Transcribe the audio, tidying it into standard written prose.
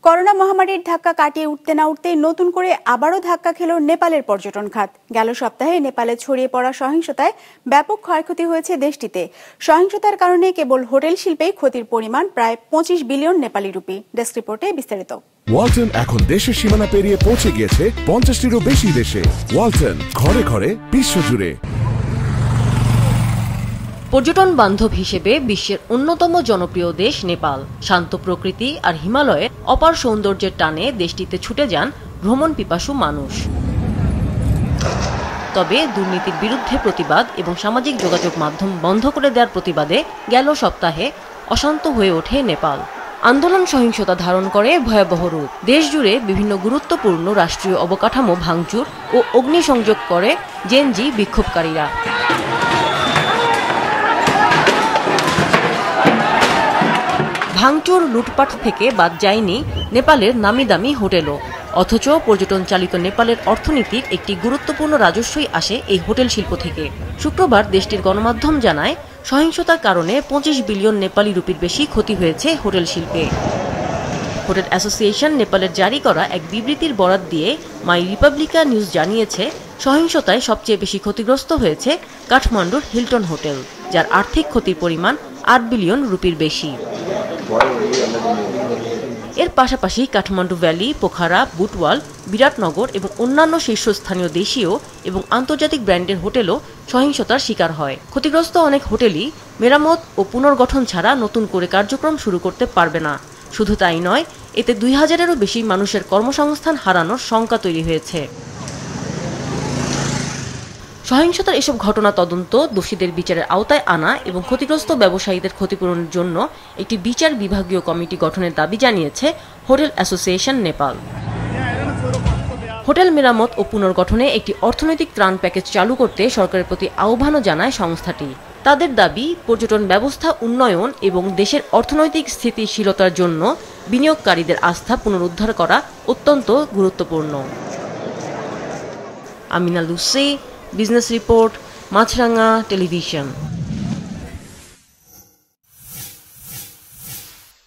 Corona মহামারীর ধাক্কা কাটিয়ে উঠতে না উঠতেই নতুন করে আবারও ধাক্কা খেল নেপালের পর্যটন খাত। গেল সপ্তাহে নেপালে ছড়িয়ে পড়া সহিংসতায় ব্যাপক ক্ষয়ক্ষতি হয়েছে দেশটিতে। সহিংসতার কারণে কেবল হোটেল শিল্পেই ক্ষতির পরিমাণ প্রায় 25 বিলিয়ন নেপালি রুপি। ডেস্ক রিপোর্টে বিস্তারিত। ওয়ালটন এখন দেশের সীমানা পেরিয়ে পৌঁছে গিয়েছে 50টিরও বেশি দেশে। ওয়ালটন, ঘরে ঘরে বিশ্বজুড়ে। পর্যটন বান্ধব হিসেবে বিশ্বের অন্যতম জনপ্রিয় দেশ নেপাল। শান্ত প্রকৃতি আর হিমালয়ের অপার সৌন্দর্যের টানে দেশটিতে ছুটে যান ভ্রমণ পিপাসু মানুষ। তবে দুর্নীতির বিরুদ্ধে প্রতিবাদ এবং সামাজিক যোগাযোগ মাধ্যম বন্ধ করে দেওয়ার প্রতিবাদে গেল সপ্তাহে অশান্ত হয়ে ওঠে নেপাল। আন্দোলন সহিংসতা ধারণ করে ভয়াবহ রূপ। দেশ জুড়ে বিভিন্ন গুরুত্বপূর্ণ রাষ্ট্রীয় অবকাঠামো ভাঙচুর ও অগ্নিসংযোগ করে জেনজি বিক্ষোভকারীরা। ভাঙচুর লুটপাট থেকে বাদ যায়নি নেপালের নামি দামি হোটেলও। অথচ পর্যটন চালিত নেপালের অর্থনীতির একটি গুরুত্বপূর্ণ রাজস্বই আসে এই হোটেল শিল্প থেকে। শুক্রবার দেশটির গণমাধ্যম জানায়, সহিংসতার কারণে 25 বিলিয়ন নেপালি রুপির বেশি ক্ষতি হয়েছে হোটেল শিল্পে। হোটেল অ্যাসোসিয়েশন নেপালের জারি করা এক বিবৃতির বরাত দিয়ে মাই রিপাবলিকা নিউজ জানিয়েছে, সহিংসতায় সবচেয়ে বেশি ক্ষতিগ্রস্ত হয়েছে কাঠমান্ডুর হিলটন হোটেল, যার আর্থিক ক্ষতির পরিমাণ 8 বিলিয়ন রুপির বেশি। এর পাশাপাশি কাঠমান্ডু ভ্যালি, পোখারা, বুটওয়াল, বিরাটনগর এবং অন্যান্য শীর্ষস্থানীয় দেশীয় এবং আন্তর্জাতিক ব্র্যান্ডের হোটেলও সহিংসতার শিকার হয়। ক্ষতিগ্রস্ত অনেক হোটেলই মেরামত ও পুনর্গঠন ছাড়া নতুন করে কার্যক্রম শুরু করতে পারবে না। শুধু তাই নয়, এতে 2000-এরও বেশি মানুষের কর্মসংস্থান হারানোর শঙ্কা তৈরি হয়েছে। সহিংসতার এসব ঘটনা তদন্ত, দোষীদের বিচারের আওতায় আনা এবং ক্ষতিগ্রস্ত ব্যবসায়ীদের ক্ষতিপূরণের জন্য একটি বিচার বিভাগীয় কমিটি গঠনের দাবি জানিয়েছে হোটেল অ্যাসোসিয়েশন নেপাল। হোটেল মেরামত ও পুনর্গঠনে একটি অর্থনৈতিক ত্রাণ প্যাকেজ চালু করতে সরকারের প্রতি আহ্বানও জানায় সংস্থাটি। তাদের দাবি, পর্যটন ব্যবস্থা উন্নয়ন এবং দেশের অর্থনৈতিক স্থিতিশীলতার জন্য বিনিয়োগকারীদের আস্থা পুনরুদ্ধার করা অত্যন্ত গুরুত্বপূর্ণ। আমিনা লুসি, বিজনেস রিপোর্ট, মাছরাঙা টেলিভিশন।